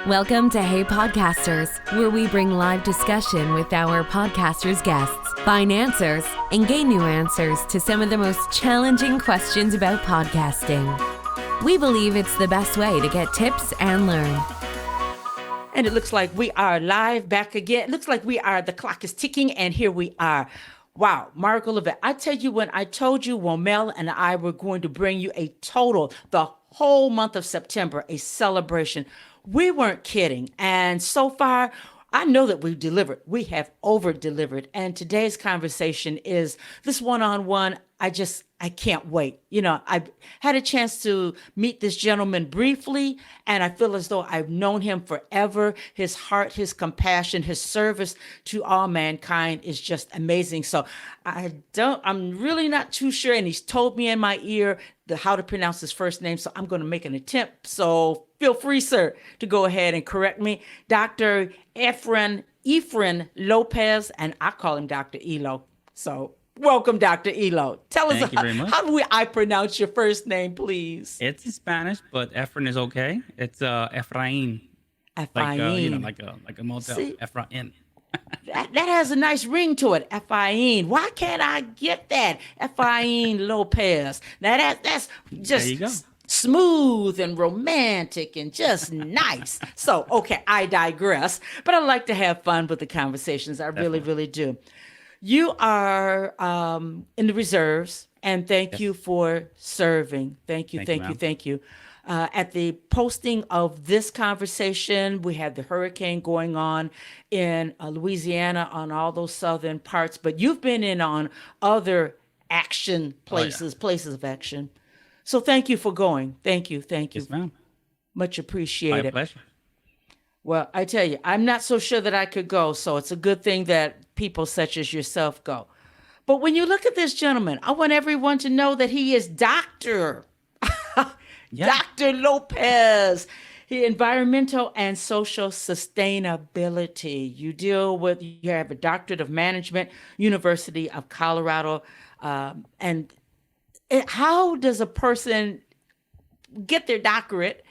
Welcome to Hey Podcasters, where we bring live discussion with our podcasters' guests, find answers, and gain new answers to some of the most challenging questions about podcasting. We believe it's the best way to get tips and learn. And it looks like we are live back again. It looks like the clock is ticking, and here we are. Wow, Margo Lovett. I tell you, when I told you Mel and I were going to bring you the whole month of September, a celebration, we weren't kidding. And so far, I know that we've delivered. We have over-delivered. And today's conversation is this one-on-one. I can't wait. You know, I've had a chance to meet this gentleman briefly, and I feel as though I've known him forever. His heart, his compassion, his service to all mankind is just amazing. So I'm really not too sure. And he's told me in my ear how to pronounce his first name. So I'm going to make an attempt. So feel free, sir, to go ahead and correct me. Dr. Efren Lopez, and I call him Dr. Elo. So welcome, Dr. Elo. Tell us, how do I pronounce your first name, please? It's in Spanish, but Efren is okay. It's Efrain. Efrain. Like a motel. See? Efrain. That has a nice ring to it. Efrain. Why can't I get that? Efrain Lopez. Now that's just smooth and romantic and just nice. So, okay, I digress. But I like to have fun with the conversations. I really, really do. You are in the reserves, and thank you for serving. Thank you. At the posting of this conversation, we had the hurricane going on in Louisiana on all those southern parts, but you've been in on other action places of action. So thank you for going. Thank you. Yes, ma'am. Much appreciated. My pleasure. Well, I tell you, I'm not so sure that I could go, so it's a good thing that people such as yourself go. But when you look at this gentleman, I want everyone to know that he is Dr. Dr. Lopez. Environmental and social sustainability. You have a doctorate of management, University of Colorado. How does a person get their doctorate,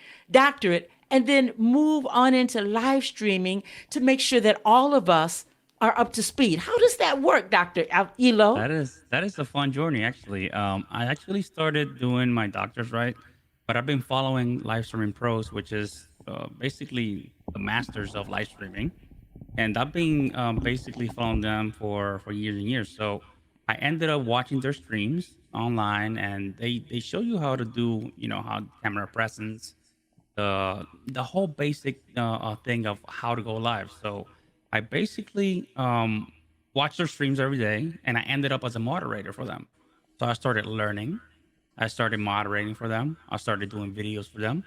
and then move on into live streaming to make sure that all of us are up to speed? How does that work, Dr. Elo? That is a fun journey, actually. I actually started doing my doctor's right, but I've been following Live Streaming Pros, which is basically the masters of live streaming. And I've been basically following them for years and years. So I ended up watching their streams online, and they show you how to do, how camera presence, the whole basic thing of how to go live. So I basically watch their streams every day, and I ended up as a moderator for them. So I started learning. I started moderating for them. I started doing videos for them.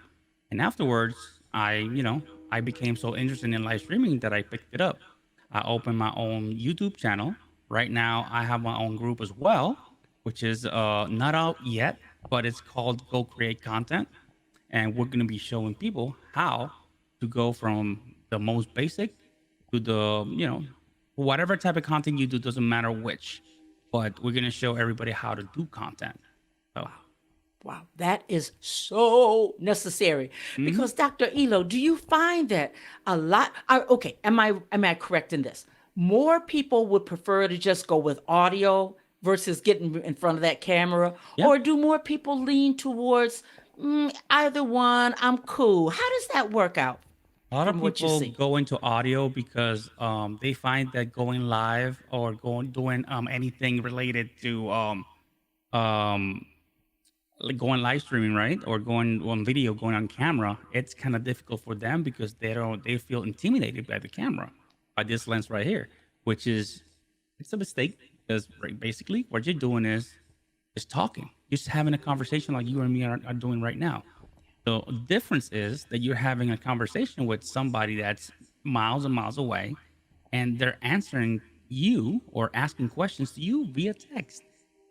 And afterwards, I became so interested in live streaming that I picked it up. I opened my own YouTube channel. Right now, I have my own group as well, which is not out yet, but it's called Go Create Content. And we're going to be showing people how to go from the most basic to the, whatever type of content you do, doesn't matter which, but we're going to show everybody how to do content. So. Wow, that is so necessary. Because Dr. Elo, do you find that a lot, am I correct in this? More people would prefer to just go with audio versus getting in front of that camera? Yeah. Or do more people lean towards either one? I'm cool. How does that work out? A lot of people go into audio because they find that going live or doing anything related to like going live streaming, right, or going on video, going on camera, it's kind of difficult for them because they feel intimidated by the camera, by this lens right here, which is, it's a mistake, because basically what you're doing is talking, just having a conversation like you and me are doing right now. The difference is that you're having a conversation with somebody that's miles and miles away, and they're answering you or asking questions to you via text.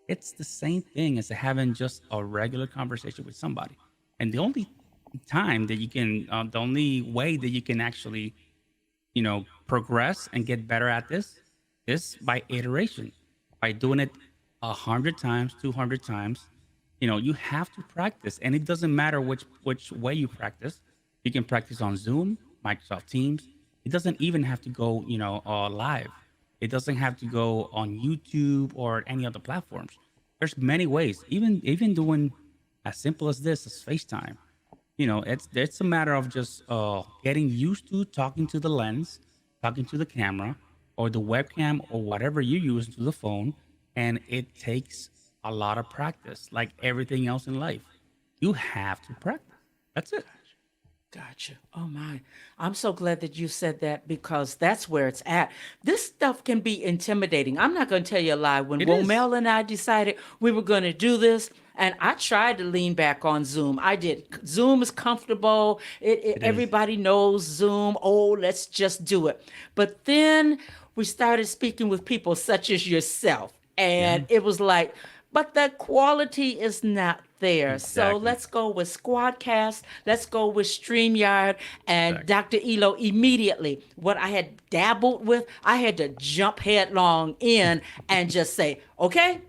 It's the same thing as having just a regular conversation with somebody. And the only time that you can, the only way that you can actually, progress and get better at this is by iteration, by doing it 100 times, 200 times. You have to practice, and it doesn't matter which way you practice. You can practice on Zoom, Microsoft Teams. It doesn't even have to go, live. It doesn't have to go on YouTube or any other platforms. There's many ways. Even doing as simple as this, as FaceTime. It's a matter of just getting used to talking to the lens, talking to the camera, or the webcam, or whatever you use to the phone, and it takes a lot of practice, like everything else in life. You have to practice. That's it. Gotcha. Oh my. I'm so glad that you said that because that's where it's at. This stuff can be intimidating. I'm not going to tell you a lie. When It is. Womel and I decided we were going to do this, and I tried to lean back on Zoom. I did. Zoom is comfortable. It is. Everybody knows Zoom. Oh, let's just do it. But then we started speaking with people such as yourself, Yeah. and it was like, but the quality is not there. So Exactly. let's go with Squadcast. Let's go with StreamYard. And Exactly. Dr. Elo, immediately, what I had dabbled with, I had to jump headlong in and just say, okay,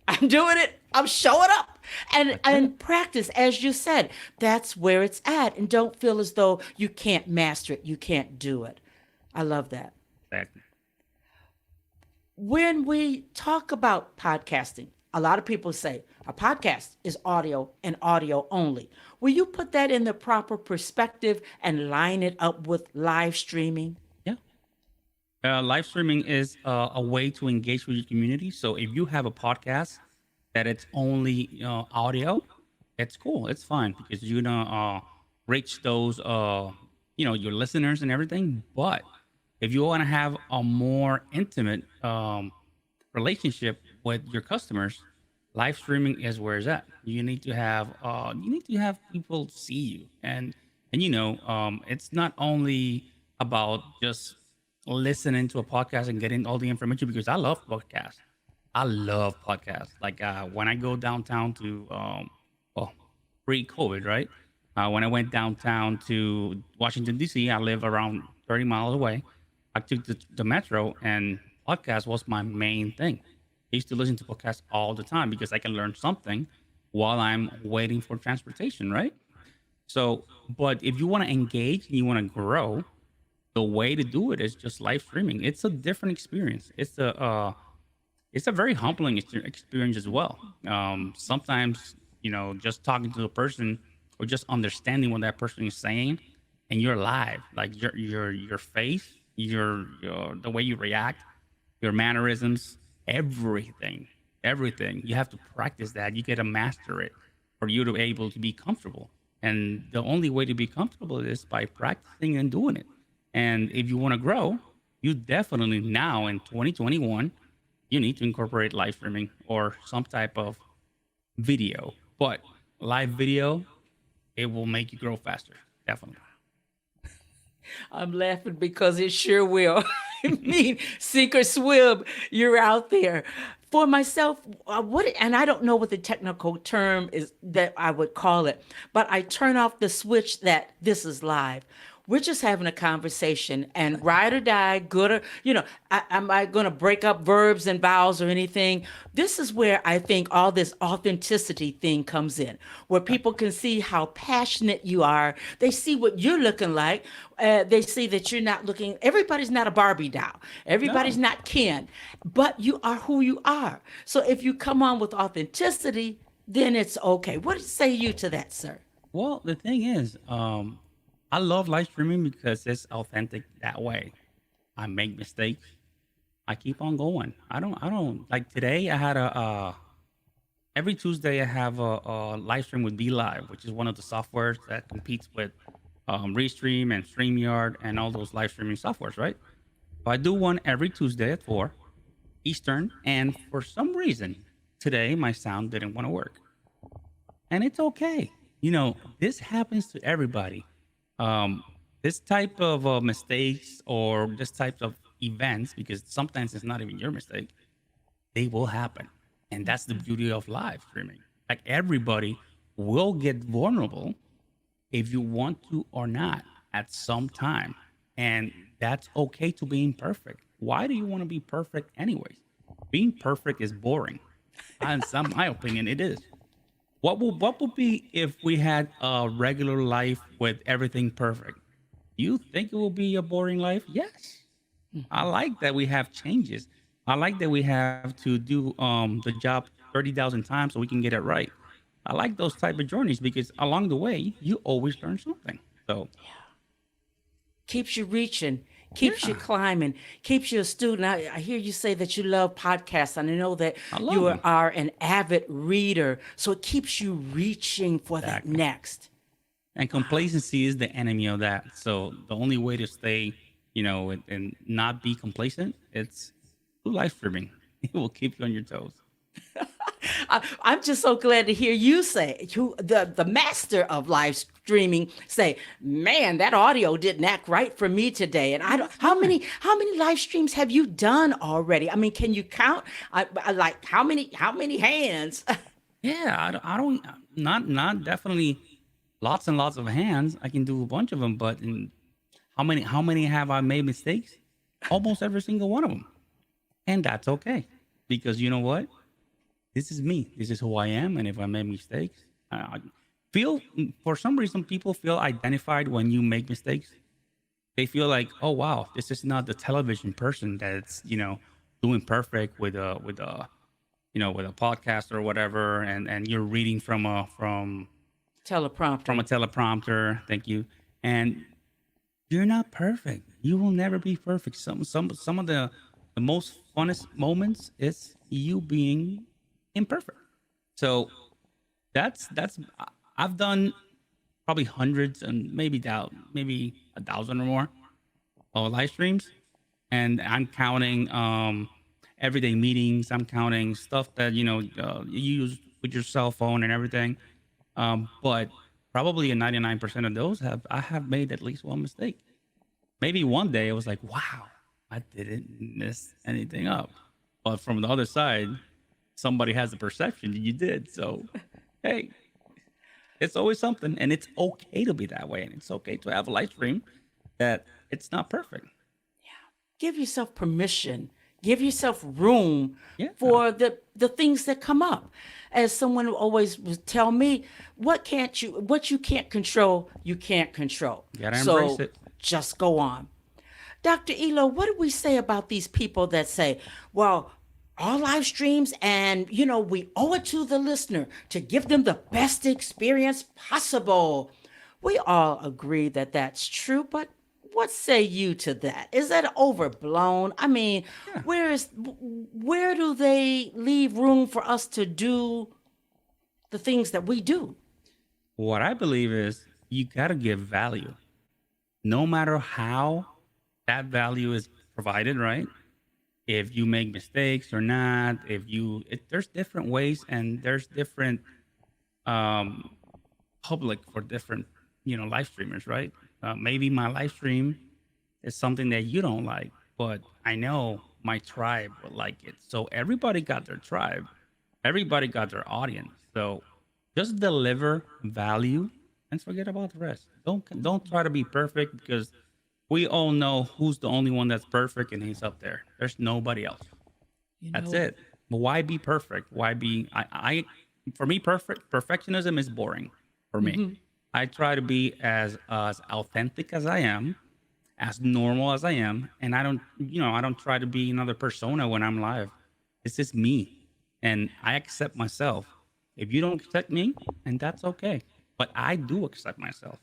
I'm doing it. I'm showing up. And That's it. practice, as you said, that's where it's at. And don't feel as though you can't master it. You can't do it. I love that. Exactly. When we talk about podcasting, a lot of people say a podcast is audio and audio only. Will you put that in the proper perspective and line it up with live streaming? Yeah. Live streaming is a way to engage with your community. So if you have a podcast that it's only audio, it's cool. It's fine because you're gonna reach those your listeners and everything. But if you want to have a more intimate relationship with your customers, live streaming is where it's at. You need to have people see you, and it's not only about just listening to a podcast and getting all the information, because I love podcasts. I love podcasts. Like when I go downtown to well, pre-COVID, right? When I went downtown to Washington D.C., I live around 30 miles away. I took the metro, and podcast was my main thing. I used to listen to podcasts all the time because I can learn something while I'm waiting for transportation, right? So, but if you want to engage and you want to grow, the way to do it is just live streaming. It's a different experience. It's a very humbling experience as well. Sometimes, just talking to a person or just understanding what that person is saying, and you're live, like your face, your the way you react, your mannerisms, everything. You have to practice that. You got to master it for you to be able to be comfortable. And the only way to be comfortable is by practicing and doing it. And if you want to grow, you definitely now in 2021, you need to incorporate live streaming or some type of video. But live video, it will make you grow faster. Definitely. I'm laughing because it sure will. I mean, sink or swim, you're out there. For myself, and I don't know what the technical term is that I would call it, but I turn off the switch that this is live. We're just having a conversation, and ride or die, good or, am I going to break up verbs and vowels or anything? This is where I think all this authenticity thing comes in, where people can see how passionate you are. They see what you're looking like. They see that you're not looking, everybody's not a Barbie doll. Everybody's No. not Ken, but you are who you are. So if you come on with authenticity, then it's okay. What say you to that, sir? Well, the thing is, I love live streaming because it's authentic that way. I make mistakes. I keep on going. I don't like today. I had every Tuesday I have a live stream with Be Live, which is one of the softwares that competes with Restream and StreamYard and all those live streaming softwares, right? So I do one every Tuesday at 4 Eastern, and for some reason today my sound didn't want to work, and it's okay. This happens to everybody. um, this type of mistakes or this type of events, because sometimes it's not even your mistake, they will happen. And that's the beauty of live streaming. Like everybody will get vulnerable if you want to or not at some time. And that's okay to be imperfect. Why do you want to be perfect anyways? Being perfect is boring. In some my opinion, it is. What would be if we had a regular life with everything perfect? You think it will be a boring life? Yes. I like that we have changes. I like that we have to do the job 30,000 times so we can get it right. I like those type of journeys because along the way you always learn something. So Keeps you reaching, keeps you yeah, climbing, keeps you a student. I hear you say that you love podcasts, and I know that I love you them. are an avid reader. So it keeps you reaching for that Exactly. next. And complacency is the enemy of that. So the only way to stay, and not be complacent, it's through live streaming. It will keep you on your toes. I'm just so glad to hear you say, the master of live streaming, say, man, that audio didn't act right for me today. And I don't. That's How many live streams have you done already? I mean, can you count? I like how many hands? Yeah, I don't, not definitely lots and lots of hands. I can do a bunch of them, but how many have I made mistakes? Almost every single one of them, and that's okay because you know what? This is me. This is who I am, and if I make mistakes, I feel for some reason people feel identified when you make mistakes. They feel like, oh wow, this is not the television person that's doing perfect with a podcast or whatever, and you're reading from Teleprompter. a teleprompter. Thank you. And you're not perfect. You will never be perfect. Some of the most funnest moments is you being imperfect. So that's I've done probably hundreds and maybe a thousand or more live streams, and I'm counting everyday meetings. I'm counting stuff that you use with your cell phone and everything. But probably a 99% of those I have made at least one mistake. Maybe one day I was like, wow, I didn't mess anything up. But from the other side, somebody has the perception that you did. So, hey, it's always something, and it's okay to be that way, and it's okay to have a live stream that it's not perfect. Give yourself permission, give yourself room Yeah, for the things that come up. As someone always would tell me, what you can't control, you can't control. you gotta embrace So it. just go on. Dr. Elo, what do we say about these people that say, well, all live streams, and we owe it to the listener to give them the best experience possible? We all agree that that's true, but what say you to that? Is that overblown? I mean, Yeah. where do they leave room for us to do the things that we do? What I believe is you gotta give value, no matter how that value is provided, right? If you make mistakes or not, there's different ways and there's different um, public for different, live streamers, right? Maybe my live stream is something that you don't like, but I know my tribe will like it. So everybody got their tribe, everybody got their audience. So just deliver value and forget about the rest. Don't try to be perfect because we all know who's the only one that's perfect and he's up there. There's nobody else. You That's know, it. But why be perfect? Why be I for me perfectionism is boring for me. I try to be as authentic as I am, as normal as I am, and I don't try to be another persona when I'm live. This is me, and I accept myself. If you don't accept me, and that's okay. But I do accept myself.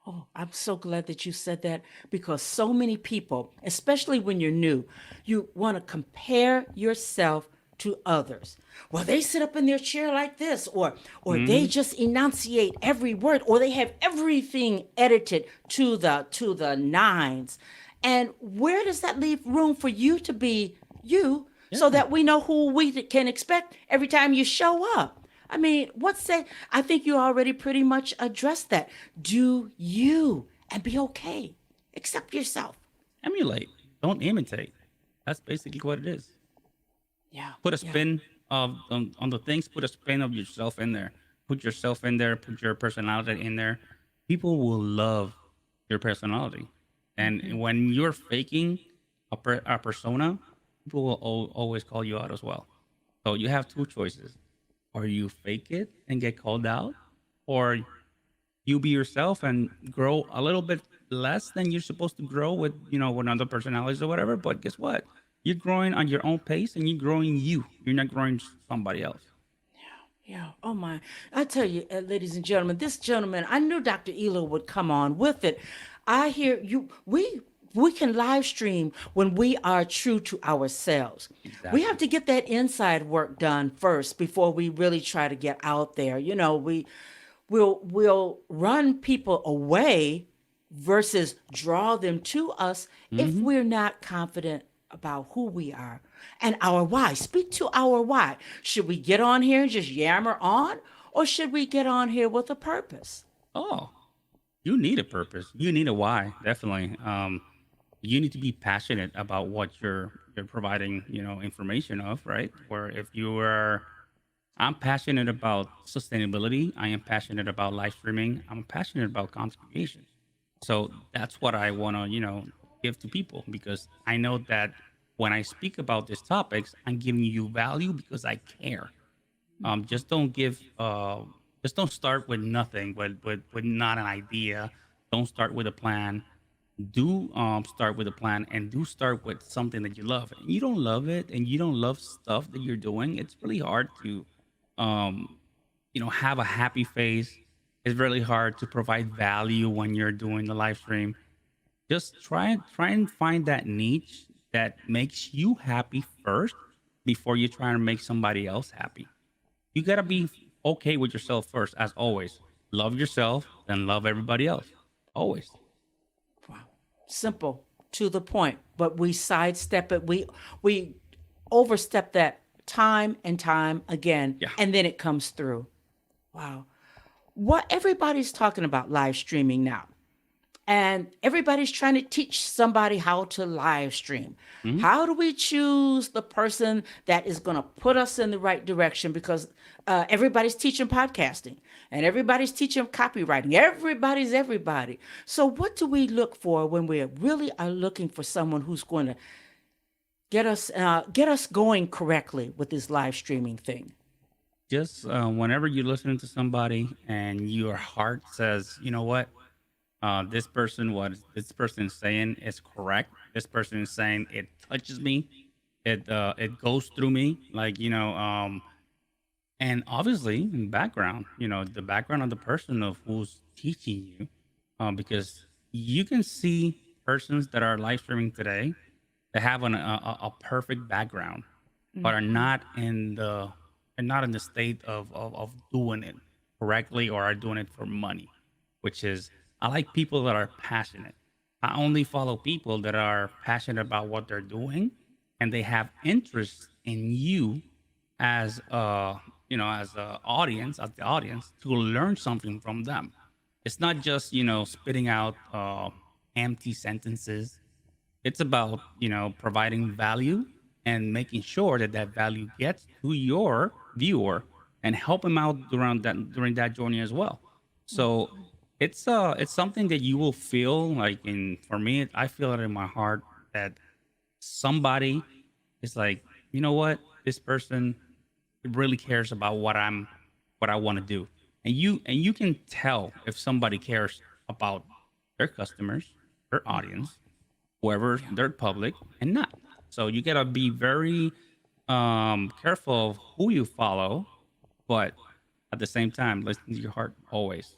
Oh, I'm so glad that you said that, because so many people, especially when you're new, you want to compare yourself to others. Well, they sit up in their chair like this, or they Hmm. just enunciate every word, or they have everything edited to the nines. And where does that leave room for you to be you, so Yeah. that we know who we can expect every time you show up? I mean, I think you already pretty much addressed that. Do you and be okay. Accept yourself. Emulate. Don't imitate. That's basically what it is. Yeah. Put a Yeah. spin on the things. Put a spin of yourself in there. Put yourself in there. Put your personality in there. People will love your personality. And when you're faking a persona, people will always call you out as well. So you have two choices: or you fake it and get called out, or you be yourself and grow a little bit less than you're supposed to grow with, with other personalities or whatever. But guess what? You're growing on your own pace and you're growing you. You're not growing somebody else. Yeah. Oh my. I tell you, ladies and gentlemen, this gentleman, I knew Dr. Elo would come on with it. I hear you. We can live stream when we are true to ourselves. We have Exactly. to get that inside work done first before we really try to get out there. We'll run people away versus draw them to us if Hmm. we're not confident about who we are and our why. Speak to our why. Should we get on here and just yammer on, or should we get on here with a purpose? Oh, you need a purpose. You need a why, definitely. You need to be passionate about what you're providing, information of, right? Where if you are, I'm passionate about sustainability. I am passionate about live streaming. I'm passionate about content creation. So that's what I want to, give to people because I know that when I speak about these topics, I'm giving you value because I care. Just don't give, just don't start with nothing, with not an idea. Don't start with a plan. Do start with a plan and do start with something that you love. And you don't love it and you don't love stuff that you're doing. It's really hard to, um, have a happy face. It's really hard to provide value when you're doing the live stream. Just try and find that niche that makes you happy first before you try and make somebody else happy. You gotta be okay with yourself first, as always. Love yourself, then love everybody else. Always. Wow. Simple, to the point, but we sidestep it. We overstep that time and time again, Yeah. and then it comes through. Wow. What everybody's talking about live streaming now. And everybody's trying to teach somebody how to live stream. Mhm. How do we choose the person that is going to put us in the right direction? Because everybody's teaching podcasting and everybody's teaching copywriting. Everybody's everybody. So, what do we look for when we really are looking for someone who's going to get us going correctly with this live streaming thing? Just whenever you're listening to somebody and your heart says, you know what, what this person is saying is correct. This person is saying it touches me. It goes through me. Like and obviously in background, the background of the person of who's teaching you, because you can see persons that are live streaming today that have a perfect background, but are not in the state of doing it correctly or are doing it for money, which is I like people that are passionate. I only follow people that are passionate about what they're doing and they have interest in you as as the audience to learn something from them. It's not just, spitting out empty sentences. It's about, providing value and making sure that that value gets to your viewer and help him out during that journey as well. So it's something that you will feel like in for me, I feel it in my heart that somebody is like, you know what, this person really cares about what I want to do. And you can tell if somebody cares about their customers, their audience, whoever their public and not. So you gotta be very careful of who you follow, but at the same time, listen to your heart always.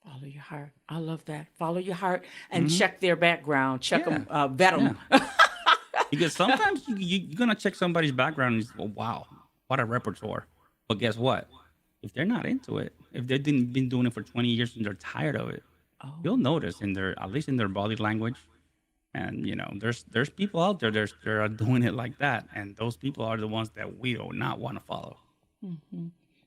Follow your heart. I love that. Follow your heart and Hmm. check their background. Check Yeah, them, vet yeah. them. Because sometimes you're gonna check somebody's background and you say, oh, wow, what a repertoire. But guess what? If they're not into it, if they've been doing it for 20 years and they're tired of it, Oh, you'll notice in their at least in their body language. And there's people out there that are doing it like that, and those people are the ones that we do not want to follow.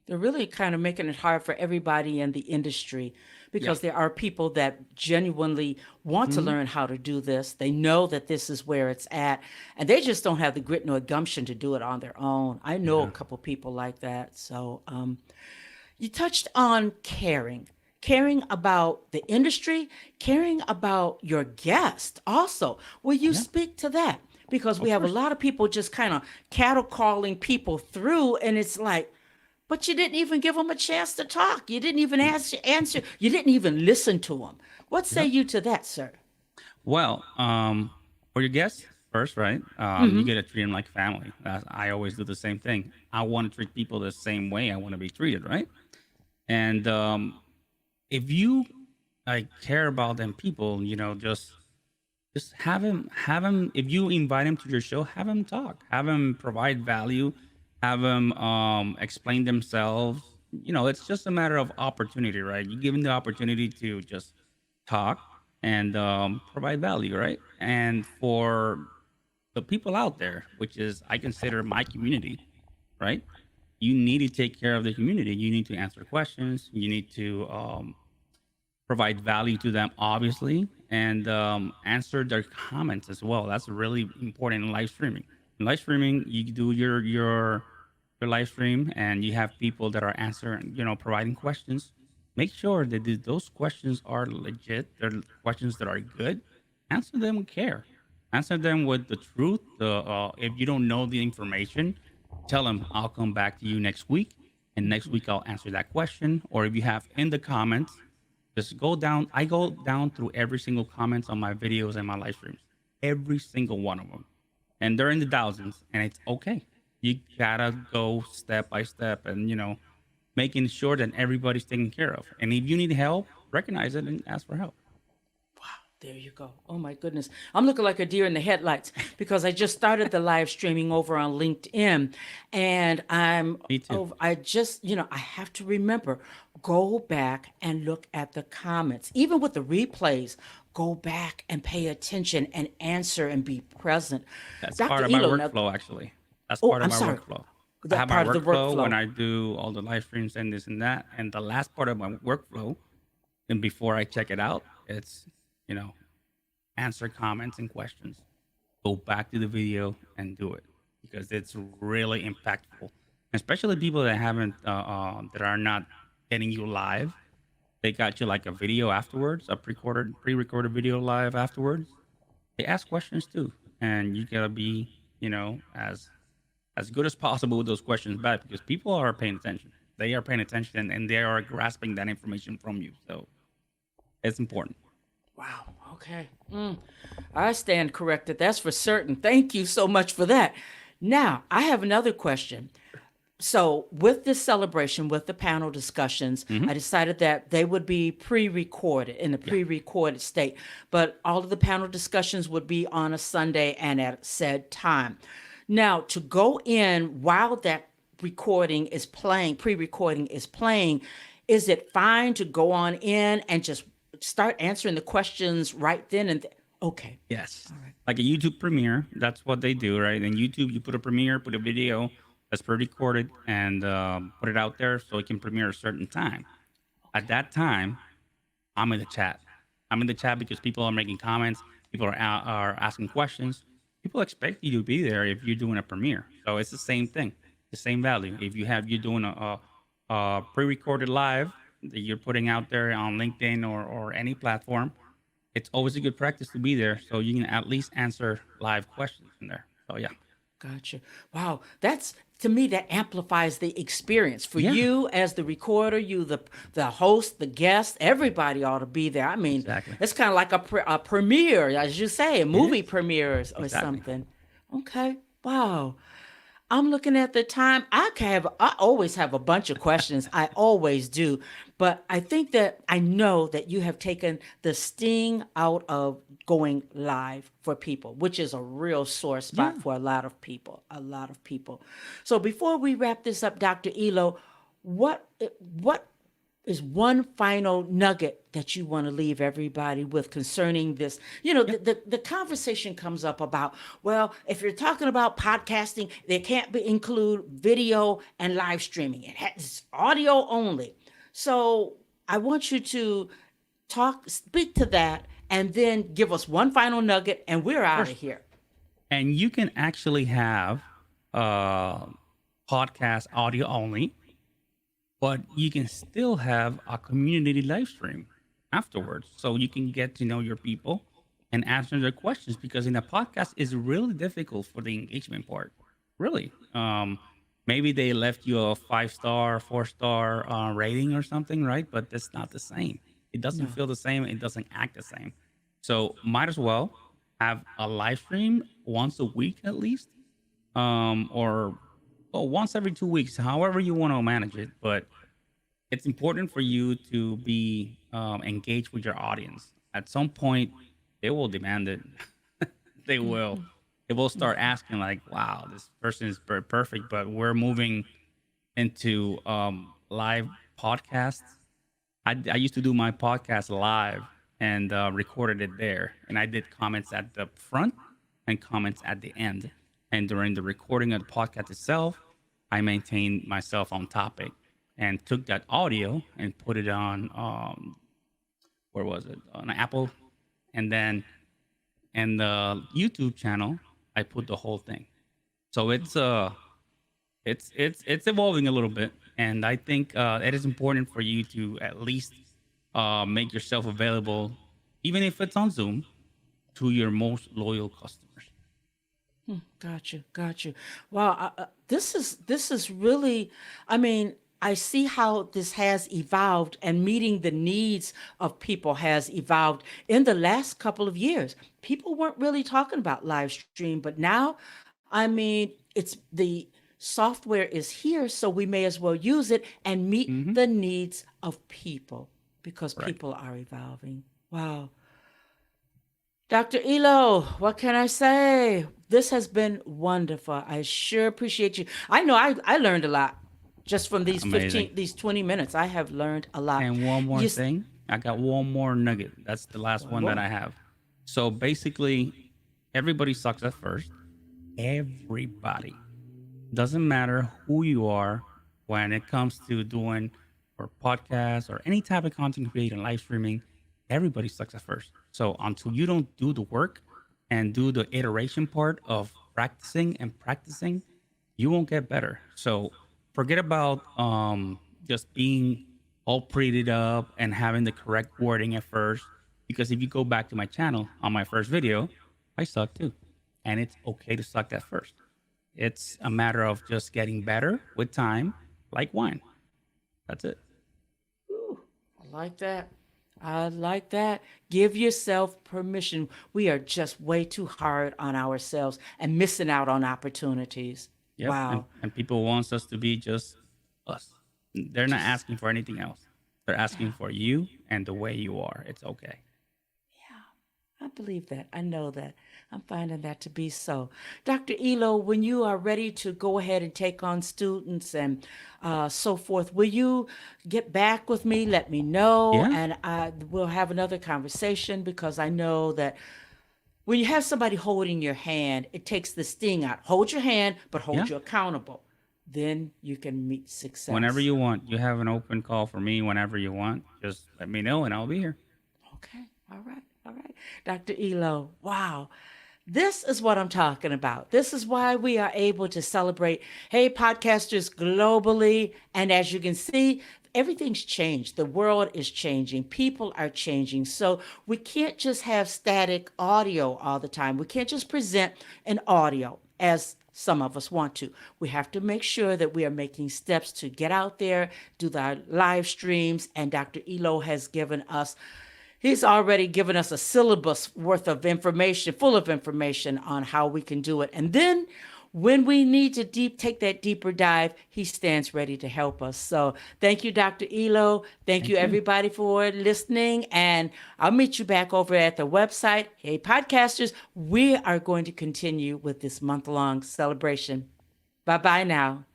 they're really kind of making it hard for everybody in the industry Yeah. because there are people that genuinely want to Hmm. learn how to do this. They know that this is where it's at, and they just don't have the grit nor gumption to do it on their own. I know a Yeah. couple people like that. So, you touched on caring about the industry, caring about your guest also. Will you Yeah. speak to that? Because we Of have a course. lot of people just kind of cattle calling people through, and it's like, But you didn't even give them a chance to talk. You didn't even answer. You didn't even listen to them. What say Yep. you to that, sir? Well, for your guests first, right? You Mm-hmm. get to treat them like family. I always do the same thing. I want to treat people the same way I want to be treated, right? And if you like care about them people, just have him. If you invite him to your show, have him talk, have him provide value, have him explain themselves. It's just a matter of opportunity, right? You give him the opportunity to just talk and provide value, right? And for the people out there, which is I consider my community, right? You need to take care of the community. You need to answer questions. You need to provide value to them, obviously, and answer their comments as well. That's really important in live streaming. In live streaming, you do your live stream, and you have people that are answering, providing questions. Make sure that those questions are legit. They're questions that are good. Answer them with care. Answer them with the truth. If you don't know the information, tell them I'll come back to you next week, and next week I'll answer that question. Or if you have in the comments, just go down. I go down through every single comments on my videos and my live streams, every single one of them, and they're in the thousands. And it's okay. You gotta go step by step, and making sure that everybody's taken care of. And if you need help, recognize it and ask for help. There you go. Oh my goodness. I'm looking like a deer in the headlights because I just started the live streaming over on LinkedIn and Me too. I just, I have to remember, go back and look at the comments. Even with the replays, go back and pay attention and answer and be present. That's part Dr. of my Elo, now, workflow, actually. That's oh, part of I'm my sorry. workflow. I That have my part of the workflow when workflow. I do all the live streams and this and that. And the last part of my workflow, and before I check it out, it's, you know, answer comments and questions. Go back to the video and do it because it's really impactful. Especially people that haven't, that are not getting you live. They got you like a video afterwards, a pre-recorded video live afterwards. They ask questions too, and you gotta be, as good as possible with those questions back because people are paying attention. They are paying attention and they are grasping that information from you. So it's important. Wow. Okay. I stand corrected. That's for certain. Thank you so much for that. Now, I have another question. So, with this celebration, with the panel discussions, I decided that they would be pre-recorded in the Yeah. pre-recorded state, but all of the panel discussions would be on a Sunday and at said time. Now, to go in while that recording is playing, pre-recording is playing, is it fine to go on in and just start answering the questions right then and there? Okay. Yes. Like a YouTube premiere, that's what they do, right? In YouTube, you put a premiere, put a video that's pre-recorded, and put it out there so it can premiere a certain time. At that time, I'm in the chat. I'm in the chat because people are making comments. People are asking questions. People expect you to be there if you're doing a premiere. So it's the same thing, the same value. If you're doing a pre-recorded live that you're putting out there on LinkedIn or any platform, it's always a good practice to be there so you can at least answer live questions in there. So yeah. Gotcha. Wow. That's to me that amplifies the experience for Yeah. you as the recorder, you the host, the guest. Everybody ought to be there. I mean, Exactly. it's kind of like a premiere, as you say, a movie is. premieres or Exactly. something. Okay. Wow. I'm looking at the time. I always have a bunch of questions. I always do. But I think that I know that you have taken the sting out of going live for people, which is a real sore spot Yeah. for a lot of people. A lot of people. So before we wrap this up, Dr. Elo, what is one final nugget that you want to leave everybody with concerning this? The conversation comes up about, well, if you're talking about podcasting, there can't be include video and live streaming. It's audio only. So I want you to speak to that, and then give us one final nugget, and we're out of here. And you can actually have podcast audio only, but you can still have a community live stream afterwards. So you can get to know your people and answer their questions because in a podcast is really difficult for the engagement part. Really. maybe they left you a 5-star, 4-star rating or something, right? But that's not the same. It doesn't No. feel the same. It doesn't act the same. So might as well have a live stream once a week at least, or once every 2 weeks, however you want to manage it. But it's important for you to be engaged with your audience. At some point, they will demand it. They will. They will start asking, like, "Wow, this person is perfect," but we're moving into live podcasts. I used to do my podcast live and recorded it there, and I did comments at the front and comments at the end. And during the recording of the podcast itself, I maintained myself on topic and took that audio and put it on where was it, on Apple, and then in the YouTube channel I put the whole thing. So it's evolving a little bit, and I think it is important for you to at least make yourself available, even if it's on Zoom, to your most loyal customers. Got you. Wow, this is really. I mean, I see how this has evolved, and meeting the needs of people has evolved in the last couple of years. People weren't really talking about live stream, but now, I mean, it's the software is here, so we may as well use it and meet the needs of people because Right. people are evolving. Wow. Dr. Elo, what can I say? This has been wonderful. I sure appreciate you. I know I learned a lot just from these Amazing. these 20 minutes. I have learned a lot. And one more You thing, I got one more nugget. That's the last one that more. I have. So basically, everybody sucks at first. Everybody. Doesn't matter who you are when it comes to doing or podcasts or any type of content creating, live streaming, everybody sucks at first. So until you don't do the work and do the iteration part of practicing, you won't get better. So forget about just being all prettied up and having the correct wording at first. Because if you go back to my channel on my first video, I suck too. And it's okay to suck at first. It's a matter of just getting better with time, like wine. That's it. I like that. I like that. Give yourself permission. We are just way too hard on ourselves and missing out on opportunities. Yep. Wow. And people wants us to be just us. They're not asking for anything else. They're asking for you and the way you are. It's okay. I believe that. I know that. I'm finding that to be so. Dr. Elo, when you are ready to go ahead and take on students and so forth, will you get back with me? Let me know, Yeah. and we'll have another conversation because I know that when you have somebody holding your hand, it takes the sting out. Hold your hand, but hold Yeah. you accountable. Then you can meet success. Whenever you want, you have an open call for me whenever you want. Just let me know and I'll be here. Okay. All right. All right. Dr. Elo, wow. This is what I'm talking about. This is why we are able to celebrate, hey, podcasters globally. And as you can see, everything's changed. The world is changing. People are changing. So we can't just have static audio all the time. We can't just present an audio as some of us want to. We have to make sure that we are making steps to get out there, do the live streams. And Dr. Elo has given us He's already given us a syllabus worth of information, full of information on how we can do it. And then when we need to take that deeper dive, he stands ready to help us. So thank you, Dr. Elo. Thank you, everybody, for listening. And I'll meet you back over at the website. Hey, podcasters, we are going to continue with this month-long celebration. Bye-bye now.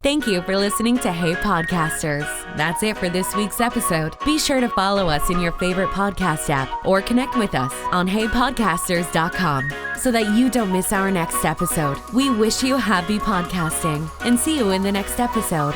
Thank you for listening to Hey Podcasters. That's it for this week's episode. Be sure to follow us in your favorite podcast app or connect with us on heypodcasters.com so that you don't miss our next episode. We wish you happy podcasting and see you in the next episode.